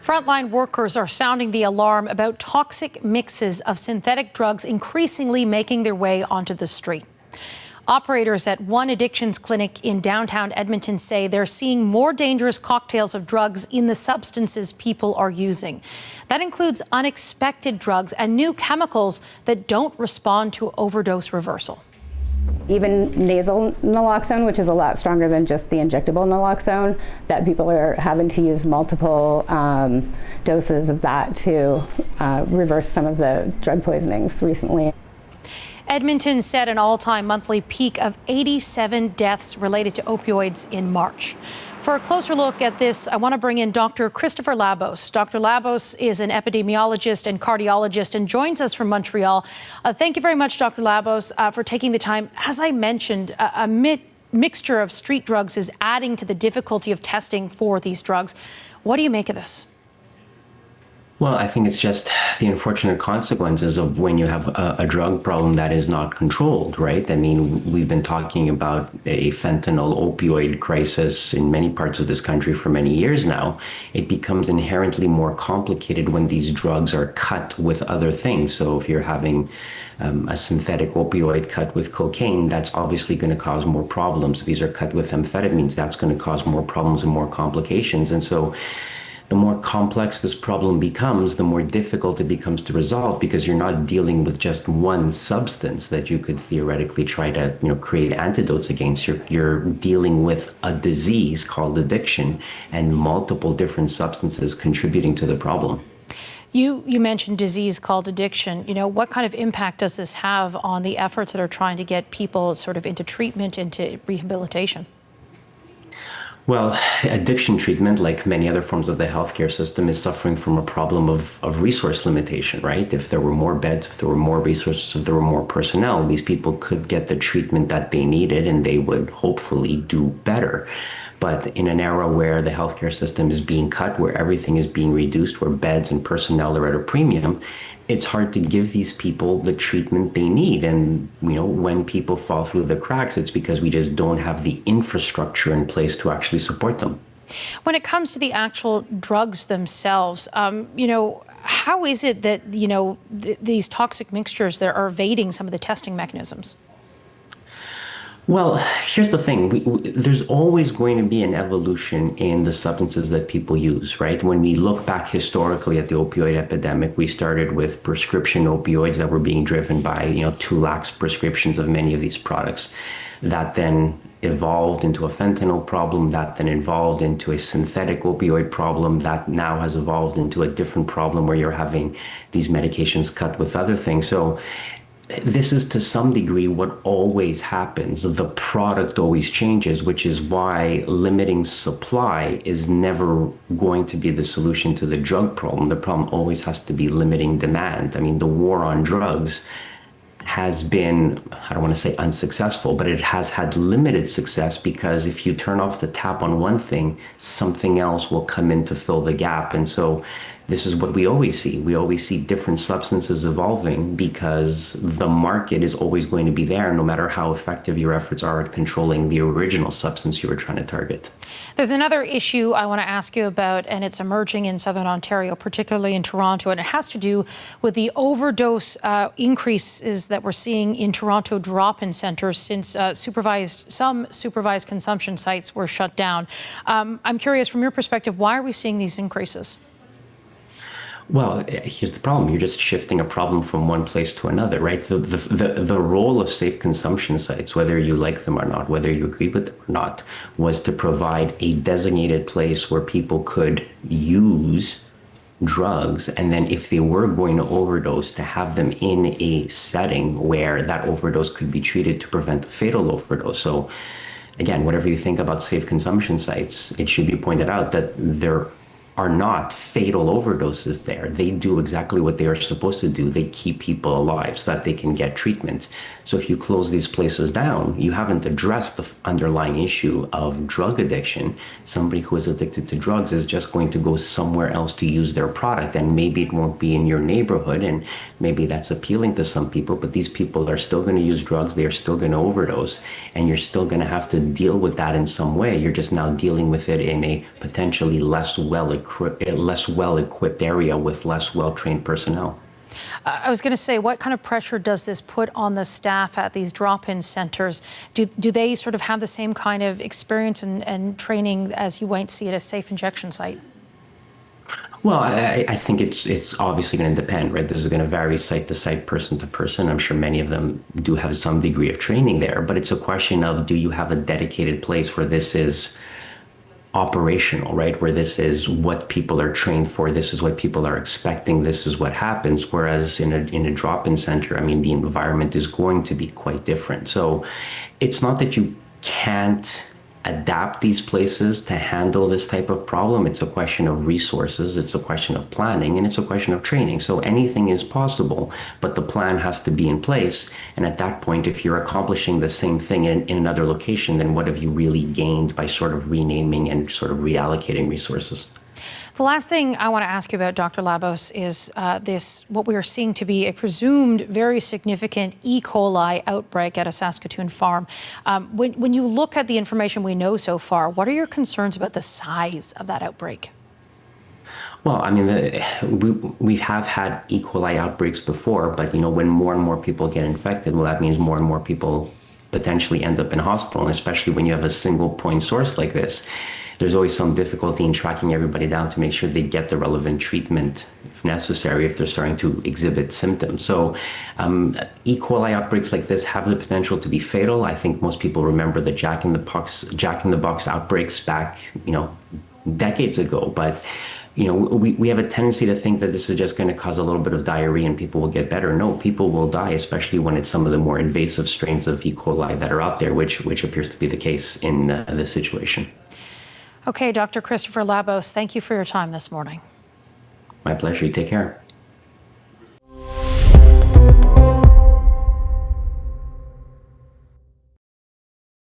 Frontline workers are sounding the alarm about toxic mixes of synthetic drugs increasingly making their way onto the street. Operators at one addictions clinic in downtown Edmonton say they're seeing more dangerous cocktails of drugs in the substances people are using. That includes unexpected drugs and new chemicals that don't respond to overdose reversal. Even nasal naloxone, which is a lot stronger than just the injectable naloxone, that people are having to use multiple doses of that to reverse some of the drug poisonings recently. Edmonton set an all-time monthly peak of 87 deaths related to opioids in March. For a closer look at this, I want to bring in Dr. Christopher Labos. Dr. Labos is an epidemiologist and cardiologist and joins us from Montreal. Thank you very much, Dr. Labos, for taking the time. As I mentioned, a mixture of street drugs is adding to the difficulty of testing for these drugs. What do you make of this? Well, I think it's just the unfortunate consequences of when you have a drug problem that is not controlled, right? I mean, we've been talking about a fentanyl opioid crisis in many parts of this country for many years now. It becomes inherently more complicated when these drugs are cut with other things. So if you're having a synthetic opioid cut with cocaine, that's obviously going to cause more problems. If these are cut with amphetamines, that's going to cause more problems and more complications. And so the more complex this problem becomes, the more difficult it becomes to resolve, because you're not dealing with just one substance that you could theoretically try to, create antidotes against. You're dealing with a disease called addiction and multiple different substances contributing to the problem. You mentioned disease called addiction. What kind of impact does this have on the efforts that are trying to get people sort of into treatment, into rehabilitation? Well, addiction treatment, like many other forms of the healthcare system, is suffering from a problem of resource limitation, right? If there were more beds, if there were more resources, if there were more personnel, these people could get the treatment that they needed and they would hopefully do better. But in an era where the healthcare system is being cut, where everything is being reduced, where beds and personnel are at a premium, it's hard to give these people the treatment they need. And, when people fall through the cracks, it's because we just don't have the infrastructure in place to actually support them. When it comes to the actual drugs themselves, how is it that, these toxic mixtures that are evading some of the testing mechanisms? Well, here's the thing. There's always going to be an evolution in the substances that people use, right? When we look back historically at the opioid epidemic, we started with prescription opioids that were being driven by, too lax prescriptions of many of these products. That then evolved into a fentanyl problem, that then evolved into a synthetic opioid problem, that now has evolved into a different problem where you're having these medications cut with other things. So this is to some degree what always happens. The product always changes, which is why limiting supply is never going to be the solution to the drug problem. The problem always has to be limiting demand. I mean, the war on drugs has been, I don't want to say unsuccessful, but it has had limited success, because if you turn off the tap on one thing, something else will come in to fill the gap. And so this is what we always see. We always see different substances evolving because the market is always going to be there, no matter how effective your efforts are at controlling the original substance you were trying to target. There's another issue I want to ask you about, and it's emerging in Southern Ontario, particularly in Toronto, and it has to do with the overdose increases that we're seeing in Toronto drop-in centres since some supervised consumption sites were shut down. I'm curious, from your perspective, why are we seeing these increases? Well, here's the problem. You're just shifting a problem from one place to another, right? The role of safe consumption sites, whether you like them or not, whether you agree with them or not, was to provide a designated place where people could use drugs, and then if they were going to overdose, to have them in a setting where that overdose could be treated to prevent a fatal overdose. So again, whatever you think about safe consumption sites, it should be pointed out that there are not fatal overdoses there. They do exactly what they are supposed to do. They keep people alive so that they can get treatment. So if you close these places down, you haven't addressed the underlying issue of drug addiction. Somebody who is addicted to drugs is just going to go somewhere else to use their product, and maybe it won't be in your neighborhood, and maybe that's appealing to some people, but these people are still going to use drugs. They are still going to overdose, and you're still going to have to deal with that in some way. You're just now dealing with it in a potentially less well-equipped well-equipped area with less well-trained personnel. I was going to say, what kind of pressure does this put on the staff at these drop-in centers? Do they sort of have the same kind of experience and training as you might see at a safe injection site? Well, I think it's obviously going to depend, right? This is going to vary site to site, person to person. I'm sure many of them do have some degree of training there, but it's a question of, do you have a dedicated place where this is operational, right? Where this is what people are trained for, this is what people are expecting, this is what happens. Whereas in a drop-in center, I mean, the environment is going to be quite different. So it's not that you can't adapt these places to handle this type of problem. It's a question of resources, it's a question of planning, and it's a question of training. So anything is possible, but the plan has to be in place. And at that point, if you're accomplishing the same thing in another location, then what have you really gained by sort of renaming and sort of reallocating resources? The last thing I want to ask you about, Dr. Labos, is what we are seeing to be a presumed very significant E. coli outbreak at a Saskatoon farm. When you look at the information we know so far, what are your concerns about the size of that outbreak? Well, I mean, we have had E. coli outbreaks before, but when more and more people get infected, well, that means more and more people potentially end up in hospital, and especially when you have a single point source like this. There's always some difficulty in tracking everybody down to make sure they get the relevant treatment if necessary, if they're starting to exhibit symptoms. So E. coli outbreaks like this have the potential to be fatal. I think most people remember the Jack in the Box outbreaks back, decades ago. But we have a tendency to think that this is just going to cause a little bit of diarrhea and people will get better. No, people will die, especially when it's some of the more invasive strains of E. coli that are out there, which appears to be the case in this situation. Okay, Dr. Christopher Labos, thank you for your time this morning. My pleasure. You take care.